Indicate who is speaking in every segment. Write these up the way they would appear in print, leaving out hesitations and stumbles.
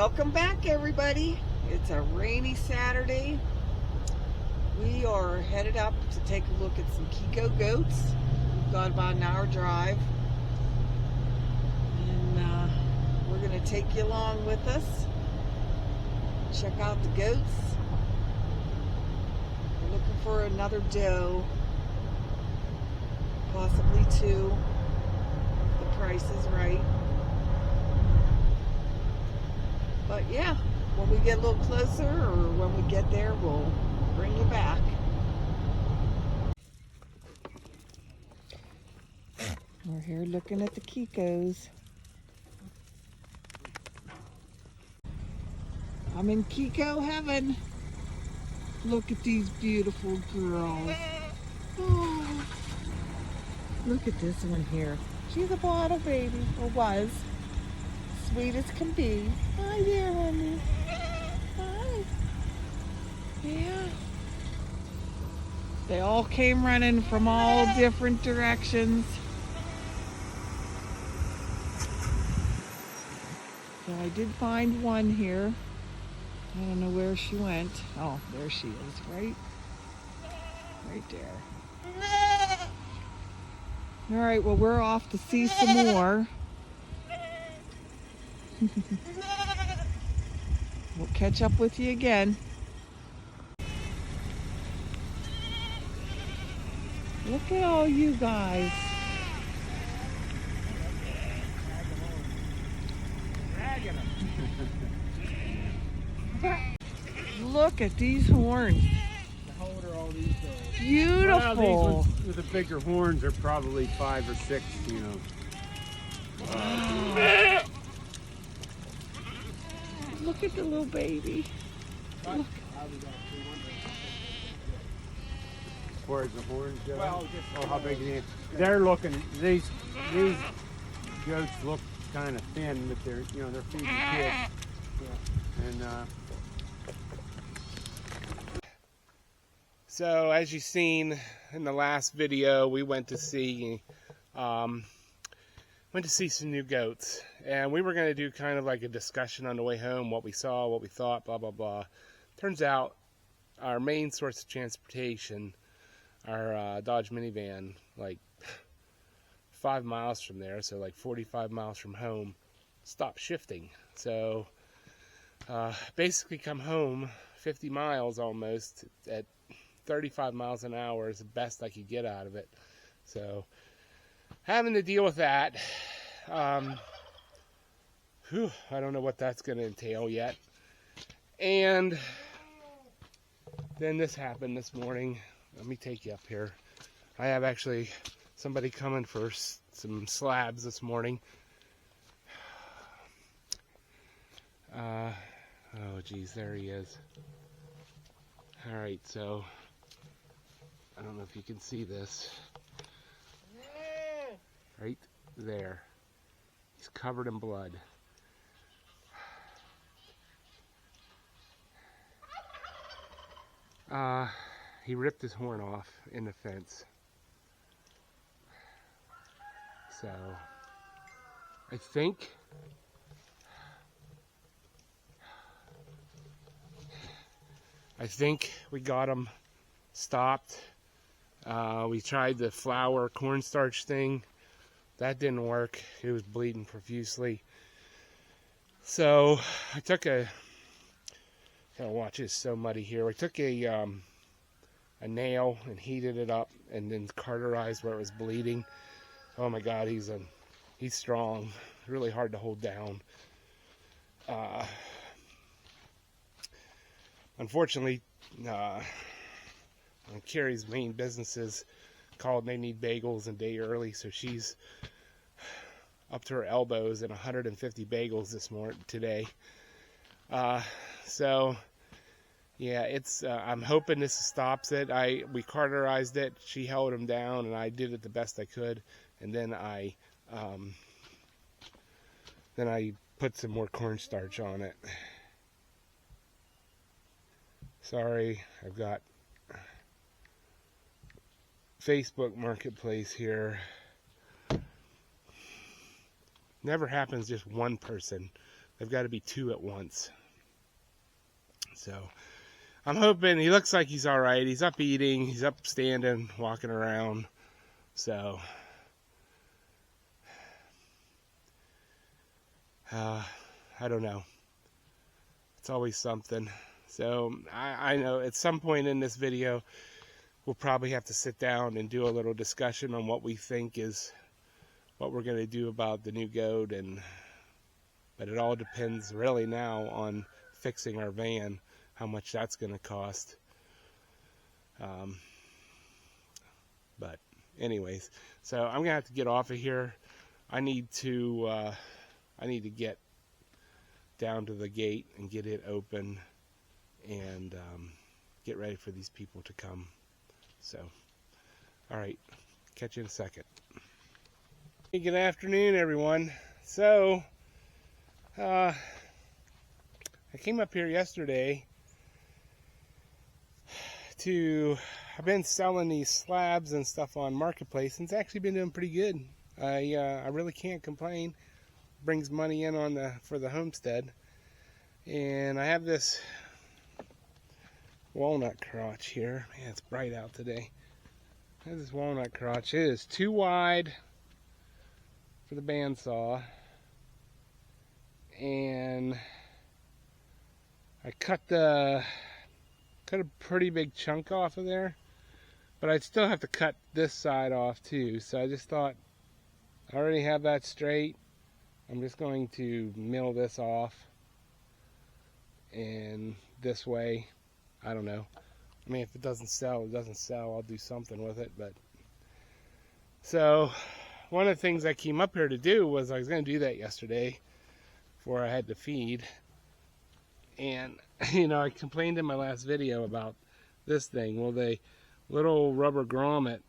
Speaker 1: Welcome back, everybody. It's a rainy Saturday. We are headed up to take a look at some Kiko goats. We've got about an hour drive, and we're going to take you along with us. Check out the goats. We're looking for another doe, possibly two, if the price is right. But yeah, when we get a little closer or when we get there, we'll bring you back. We're here looking at the Kikos. I'm in Kiko heaven. Look at these beautiful girls. Oh, look at this one here. She's a bottle baby, or was. Sweet as can be. Hi there, honey. Hi. Yeah. They all came running from all different directions. So I did find one here. I don't know where she went. Oh, there she is, right there. All right, well, we're off to see some more. We'll catch up with you again. Look at all you guys. Look at these horns.
Speaker 2: How old are all these though?
Speaker 1: Beautiful.
Speaker 2: Well, these ones with the bigger horns are probably 5 or 6, you know.
Speaker 1: Wow. Look at the little baby. Look.
Speaker 2: As far as the horns go, how big it is. They're looking, these goats look kind of thin, but they're feeding kids. Yeah. And
Speaker 3: so as you've seen in the last video, we went to see some new goats, and we were going to do kind of like a discussion on the way home, what we saw, what we thought, blah blah blah. Turns out our main source of transportation, our Dodge minivan, like 5 miles from there, so like 45 miles from home, stopped shifting. So basically come home 50 miles almost at 35 miles an hour is the best I could get out of it. So having to deal with that, I don't know what that's going to entail yet. And then this happened this morning. Let me take you up here. I have actually somebody coming for some slabs this morning. Oh geez, there he is. All right, so I don't know if you can see this. Right there. He's covered in blood. He ripped his horn off in the fence. So I think we got him stopped. We tried the flour cornstarch thing. That didn't work. It was bleeding profusely. So I took gotta watch, it's so muddy here. I took a nail and heated it up and then cauterized where it was bleeding. Oh my God, he's strong. Really hard to hold down. Unfortunately, Carrie's main businesses called and they need bagels a day early, so she's up to her elbows in 150 bagels today. So yeah, it's I'm hoping this stops it. We cauterized it, she held him down, and I did it the best I could, and then I put some more cornstarch on it. Sorry, I've got Facebook Marketplace here. Never happens just one person They've got to be 2 at once. So I'm hoping. He looks like he's all right. He's up eating. He's up standing, walking around. So I don't know. It's always something. So I know at some point in this video, we'll probably have to sit down and do a little discussion on what we think is what we're going to do about the new goat. But it all depends really now on fixing our van, how much that's going to cost. But anyways, so I'm going to have to get off of here. I need to get down to the gate and get it open and get ready for these people to come. So, all right, catch you in a second. Hey, good afternoon, everyone. So, I came up here yesterday I've been selling these slabs and stuff on Marketplace, and it's actually been doing pretty good. I really can't complain. Brings money in for the homestead. And I have this walnut crotch here. Man, it's bright out today. I have this walnut crotch. It is too wide for the bandsaw. And I cut a pretty big chunk off of there. But I'd still have to cut this side off too. So I just thought, I already have that straight. I'm just going to mill this off. And this way, I don't know. I mean, if it doesn't sell, it doesn't sell. I'll do something with it. But so one of the things I came up here to do was I was going to do that yesterday before I had to feed. And, you know, I complained in my last video about this thing. Well, the little rubber grommet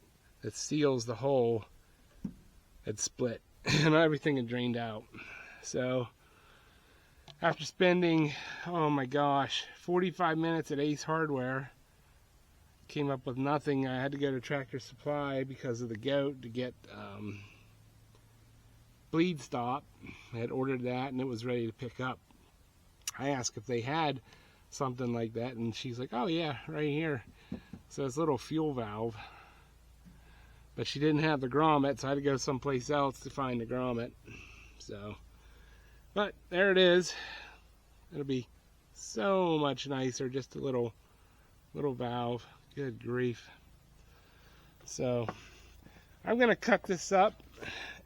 Speaker 3: that seals the hole had split and everything had drained out. So after spending, oh my gosh, 45 minutes at Ace Hardware, came up with nothing. I had to go to Tractor Supply because of the goat to get bleed stop. I had ordered that and it was ready to pick up. I asked if they had something like that, and she's like, oh yeah, right here. So it's a little fuel valve. But she didn't have the grommet, so I had to go someplace else to find the grommet. So, but there it is. It'll be so much nicer, just a little valve. Good grief. So I'm gonna cut this up,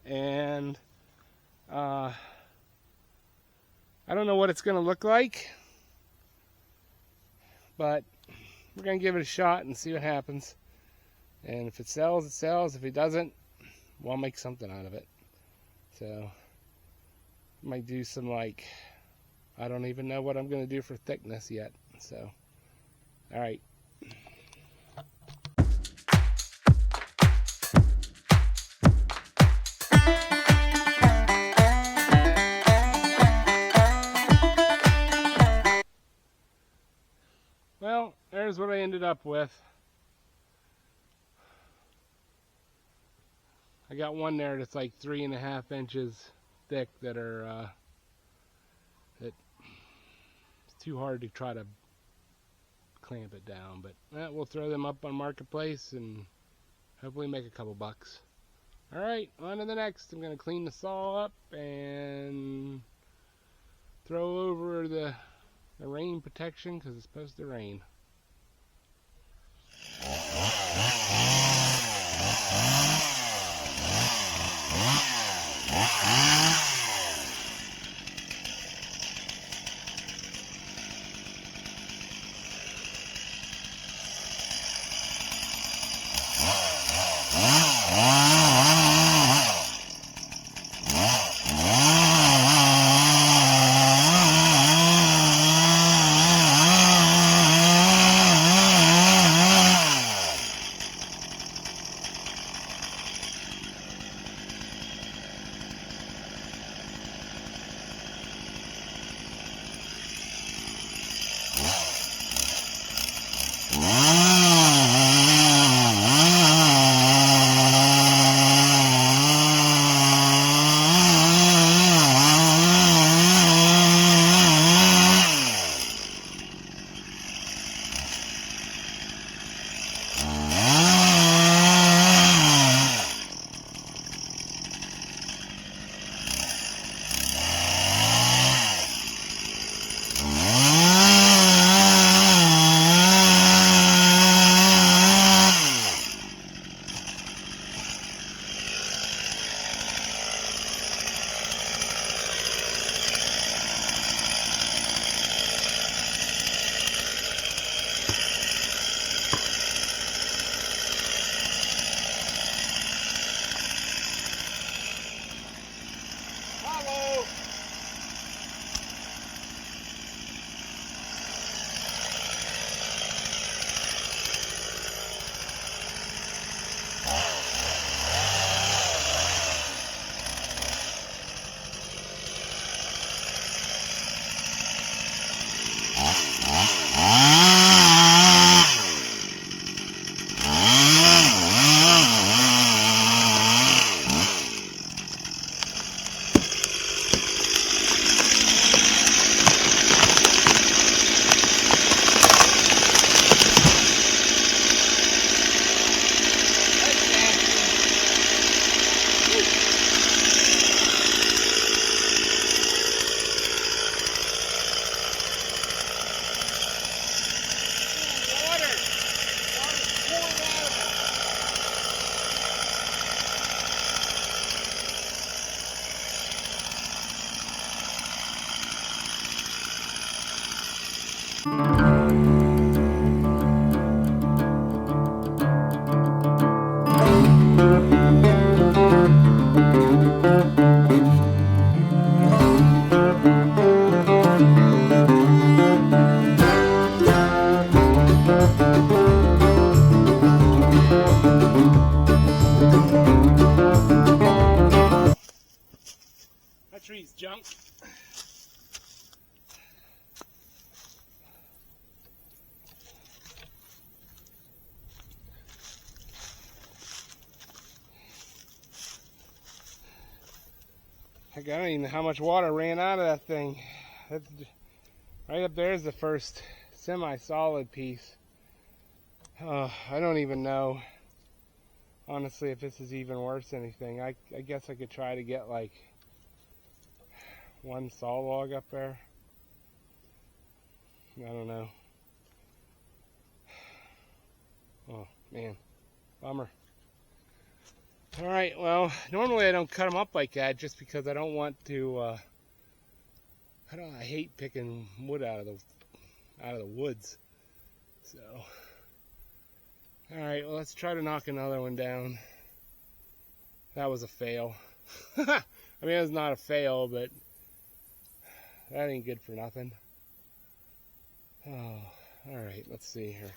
Speaker 3: and I don't know what it's gonna look like, but we're gonna give it a shot and see what happens. And if it sells, it sells. If it doesn't, we'll make something out of it. So might do some, like, I don't even know what I'm gonna do for thickness yet. So all right. Well, there's what I ended up with. I got one there that's like 3.5 inches thick that are that it's too hard to try to clamp it down, but we'll throw them up on Marketplace and hopefully make a couple bucks. All right, on to the next. I'm gonna clean the saw up and throw over the rain protection because it's supposed to rain. tree's junk. Heck, I don't even know how much water ran out of that thing. That's, right up there is the first semi-solid piece. I don't even know, honestly, if this is even worth anything. I guess I could try to get like one saw log up there. I don't know. Oh, man. Bummer. Alright, well, normally I don't cut them up like that just because I don't want to, I hate picking wood out of the woods. So, alright, well, let's try to knock another one down. That was a fail. I mean, it was not a fail, but that ain't good for nothing. Oh, alright, let's see here.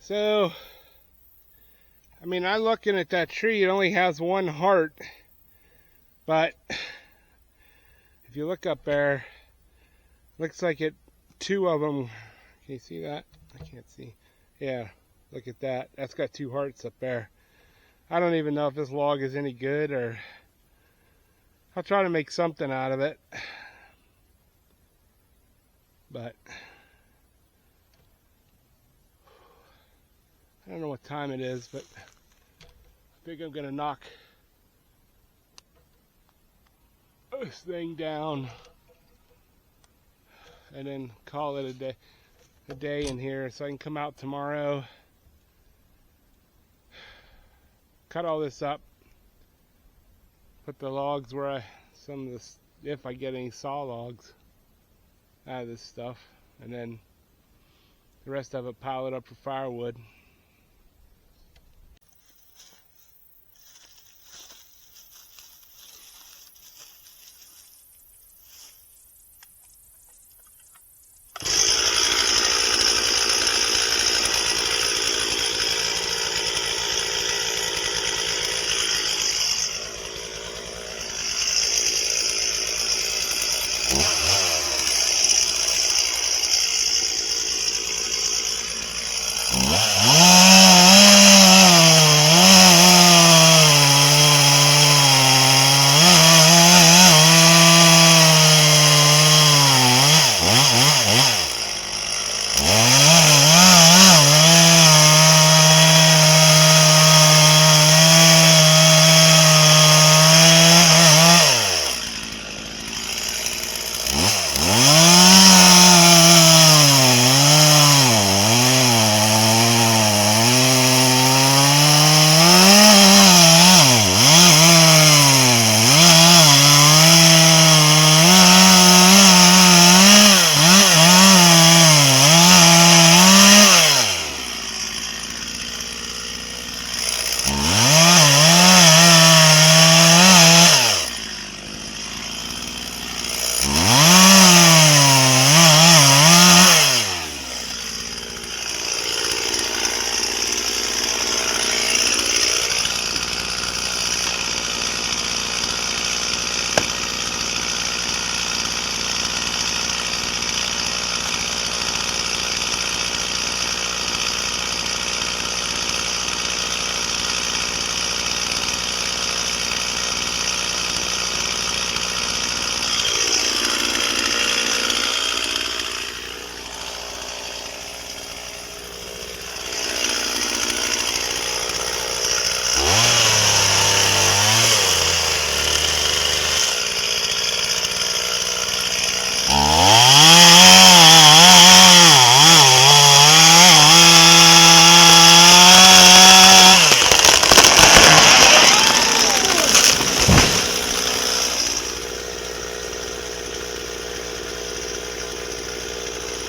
Speaker 3: So, I mean, I'm looking at that tree, it only has one heart, but if you look up there, looks like it two of them. Can you see that? I can't see. Yeah, look at that. That's got two hearts up there. I don't even know if this log is any good, or I'll try to make something out of it. But I don't know what time it is, but I think I'm gonna knock this thing down and then call it a day in here, so I can come out tomorrow, cut all this up, put the logs where some of this, if I get any saw logs out of this stuff, and then the rest of it pile it up for firewood.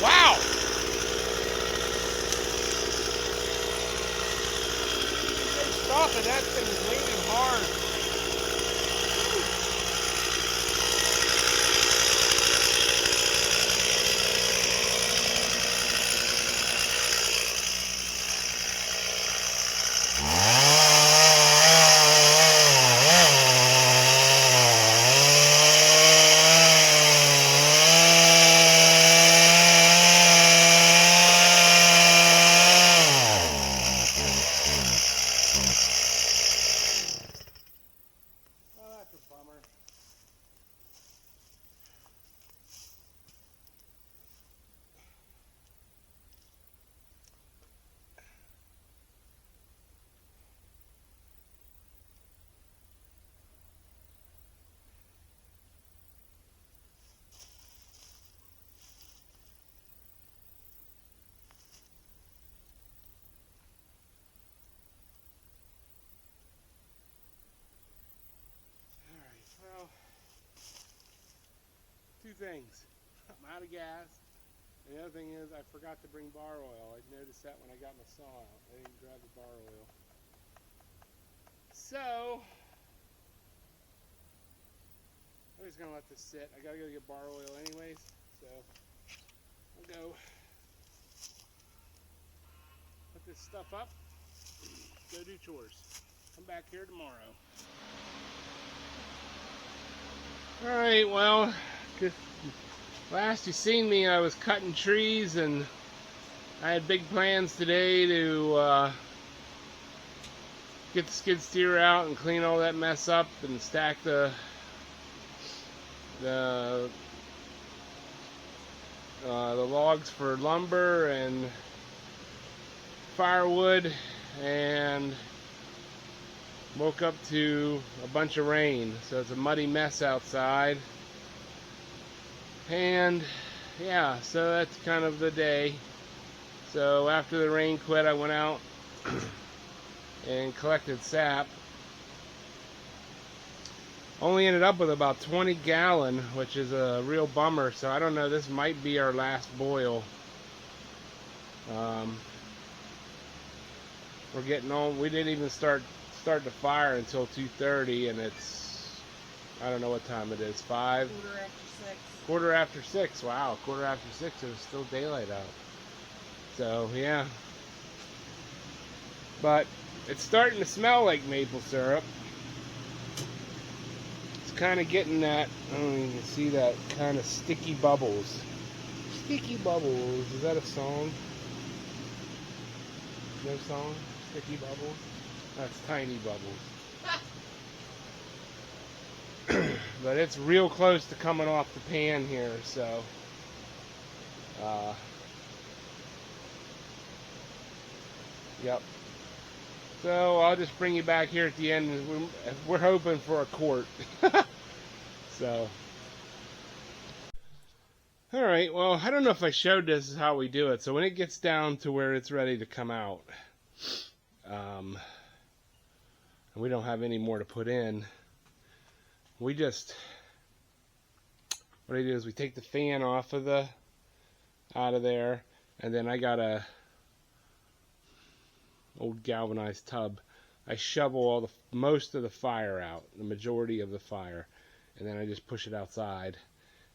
Speaker 3: Wow! Stop it, that thing's leaning hard. Two things. I'm out of gas. And the other thing is I forgot to bring bar oil. I noticed that when I got my saw out. I didn't grab the bar oil. So I'm just gonna let this sit. I gotta go get bar oil anyways. So I'll go put this stuff up, go do chores. Come back here tomorrow. Alright, well, just Last you seen me, I was cutting trees, and I had big plans today to get the skid steer out and clean all that mess up and stack the logs for lumber and firewood, and woke up to a bunch of rain, so it's a muddy mess outside. And yeah, so that's kind of the day. So after the rain quit, I went out and collected sap. Only ended up with about 20 gallon, which is a real bummer. So I don't know, this might be our last boil. We're getting on. We didn't even start the fire until 2:30, and it's, I don't know what time it is, 5? Quarter after 6. Wow, quarter after 6, it was still daylight out. So yeah, but it's starting to smell like maple syrup. It's kind of getting that, I don't know if you can see that kind of sticky bubbles. Sticky bubbles, is that a song? No song? Sticky bubbles? That's tiny bubbles. But it's real close to coming off the pan here, so yep. So I'll just bring you back here at the end. We're hoping for a quart. So alright, well, I don't know if I showed this is how we do it. So when it gets down to where it's ready to come out, and we don't have any more to put in, we just, what I do is we take the fan off of out of there, and then I got a old galvanized tub. I shovel most of the fire out, the majority of the fire, and then I just push it outside,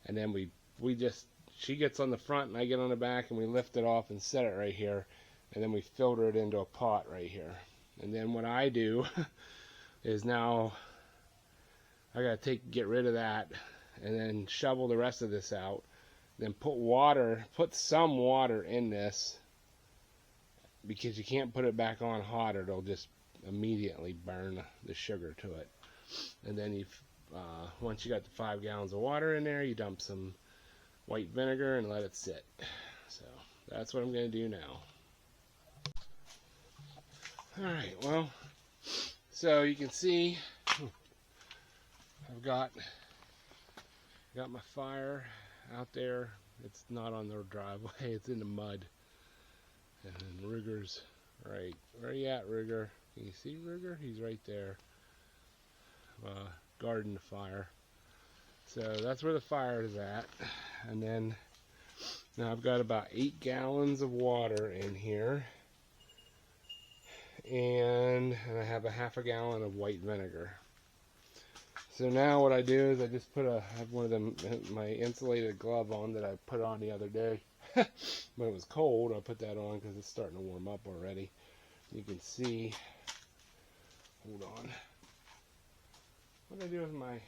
Speaker 3: and then we just, she gets on the front and I get on the back, and we lift it off and set it right here, and then we filter it into a pot right here. And then what I do is now I gotta get rid of that, and then shovel the rest of this out, then put some water in this, because you can't put it back on hot or it'll just immediately burn the sugar to it. And then once you got the 5 gallons of water in there, you dump some white vinegar and let it sit. So that's what I'm going to do now. Alright, well, so you can see I've got my fire out there. It's not on the driveway, it's in the mud. And then Ruger's right. Where are you at, Ruger? Can you see Ruger? He's right there. Guarding the fire. So that's where the fire is at. And then now I've got about 8 gallons of water in here. And I have a half a gallon of white vinegar. So now what I do is I just I have one of them, my insulated glove on that I put on the other day. When it was cold, I put that on because it's starting to warm up already. You can see, hold on, what did I do with my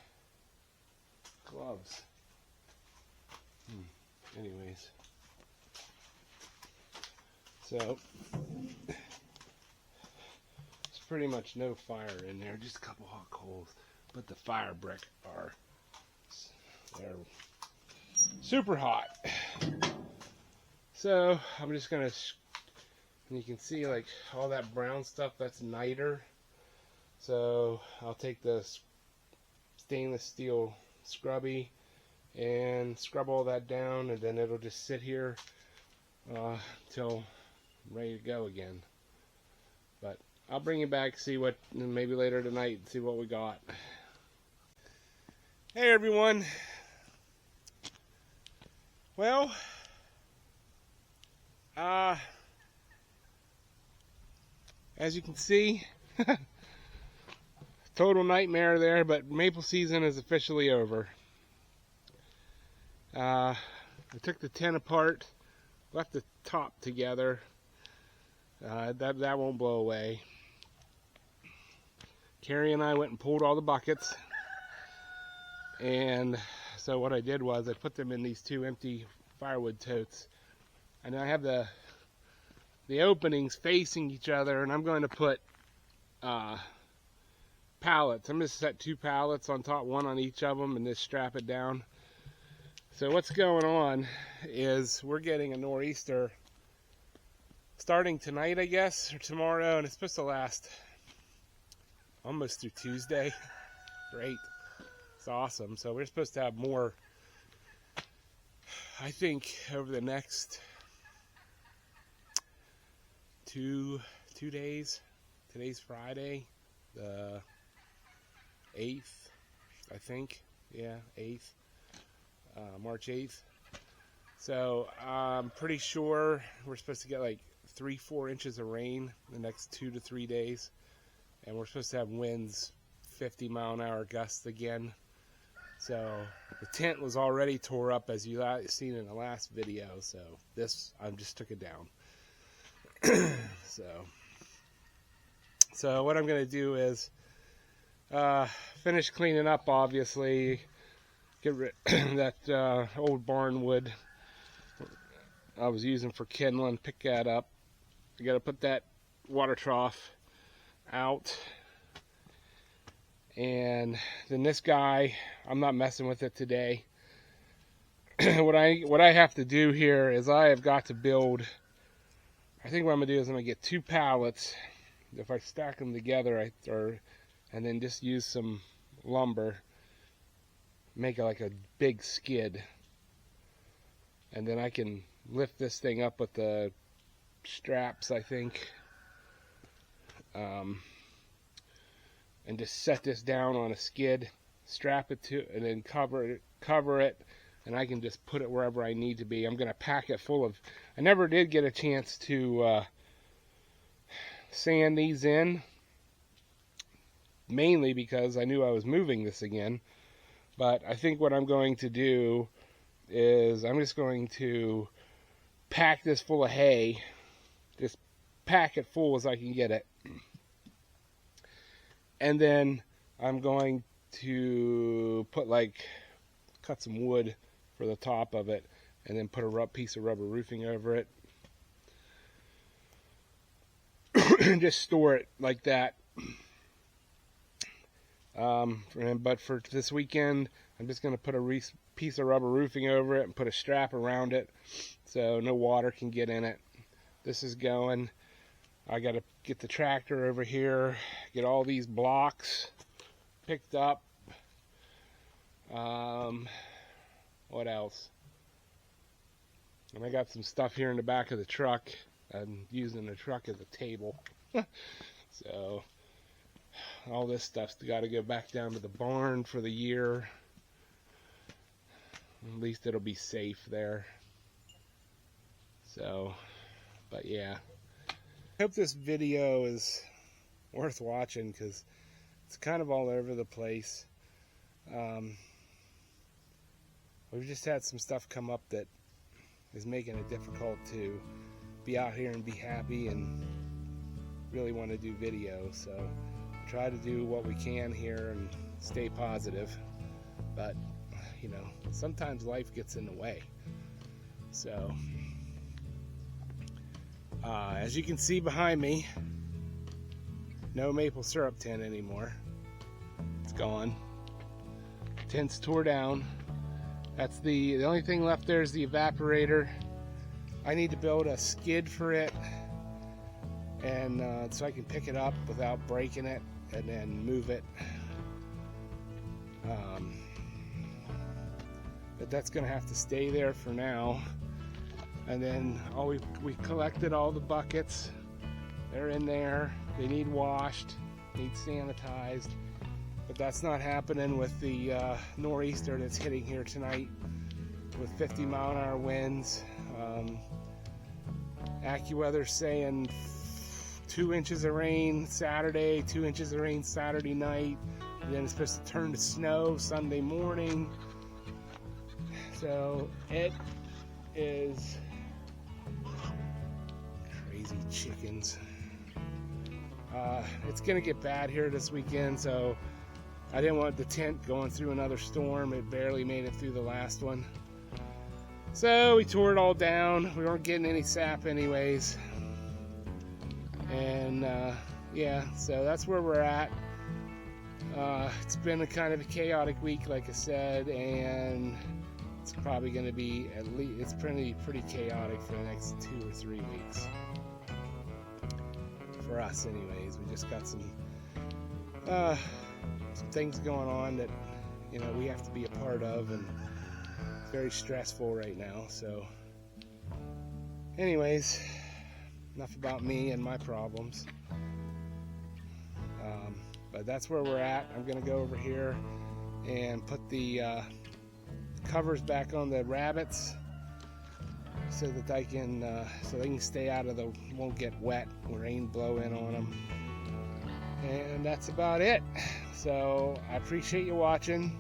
Speaker 3: gloves? Anyways, so there's pretty much no fire in there, just a couple hot coals, but the fire brick they're super hot. So I'm just gonna, and you can see like all that brown stuff, that's niter. So I'll take the stainless steel scrubby and scrub all that down, and then it'll just sit here till I'm ready to go again. But I'll bring you back, see what, maybe later tonight, see what we got. Hey everyone. Well, as you can see, total nightmare there, but maple season is officially over. I took the tin apart, left the top together. That won't blow away. Carrie and I went and pulled all the buckets, and So what I did was I put them in these 2 empty firewood totes, and I have the openings facing each other, and I'm going to put pallets. I'm going to set 2 pallets on top, one on each of them, and just strap it down. So what's going on is we're getting a nor'easter starting tonight, I guess, or tomorrow, and it's supposed to last almost through Tuesday. Great. It's awesome. So we're supposed to have more, I think, over the next two days. Today's Friday, the 8th, I think. Yeah, 8th. March 8th. So I'm pretty sure we're supposed to get like 3-4 inches of rain the next 2 to 3 days. And we're supposed to have winds 50-mile-an-hour gusts again. So the tent was already tore up, as you seen in the last video. So this, I just took it down. So what I'm going to do is finish cleaning up, obviously. Get rid that old barn wood I was using for kindling, pick that up. I got to put that water trough out. And then this guy, I'm not messing with it today. What I have to do here is I have got to build, I think what I'm going to do is I'm going to get 2 pallets. If I stack them together, and then just use some lumber, make it like a big skid. And then I can lift this thing up with the straps, I think. And just set this down on a skid, strap it to, and then cover it, and I can just put it wherever I need to be. I'm going to pack it full of, I never did get a chance to sand these in, mainly because I knew I was moving this again. But I think what I'm going to do is I'm just going to pack this full of hay, just pack it full as I can get it. And then I'm going to cut some wood for the top of it, and then put a piece of rubber roofing over it. And just store it like that. But for this weekend, I'm just going to put a piece of rubber roofing over it and put a strap around it so no water can get in it. This is going. I got to get the tractor over here, get all these blocks picked up. What else? And I got some stuff here in the back of the truck. I'm using the truck as a table. So all this stuff's got to go back down to the barn for the year. At least it'll be safe there. So, but yeah. I hope this video is worth watching, because it's kind of all over the place. We've just had some stuff come up that is making it difficult to be out here and be happy and really want to do videos. So try to do what we can here and stay positive. But, you know, sometimes life gets in the way. So, as you can see behind me, no maple syrup tin anymore. It's gone. Tent's tore down. That's the only thing left there is the evaporator. I need to build a skid for it, and so I can pick it up without breaking it and then move it. But that's gonna have to stay there for now. And then we collected all the buckets. They're in there. They need washed, need sanitized. But that's not happening with the nor'easter that's hitting here tonight with 50-mile-an-hour winds. AccuWeather's saying 2 inches of rain Saturday, 2 inches of rain Saturday night, and then it's supposed to turn to snow Sunday morning. So it is crazy chickens. It's gonna get bad here this weekend, so I didn't want the tent going through another storm. It barely made it through the last one. So we tore it all down. We weren't getting any sap anyways. And yeah, so that's where we're at. It's been a kind of a chaotic week, like I said, and it's probably going to be it's pretty chaotic for the next 2 or 3 weeks. For us anyways. We just got some things going on that, you know, we have to be a part of, and it's very stressful right now. So anyways, enough about me and my problems. But that's where we're at. I'm gonna go over here and put the covers back on the rabbits so that they can stay out of won't get wet when rain blow in on them. And that's about it. So I appreciate you watching.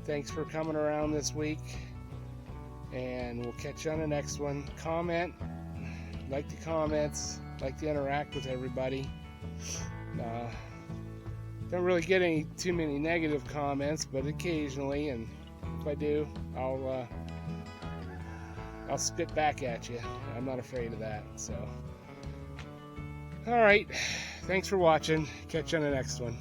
Speaker 3: Thanks for coming around this week, and we'll catch you on the next one. Comment, like the comments, like to interact with everybody. Don't really get too many negative comments, but occasionally, and if I do, I'll spit back at you. I'm not afraid of that. So, all right, thanks for watching. Catch you on the next one.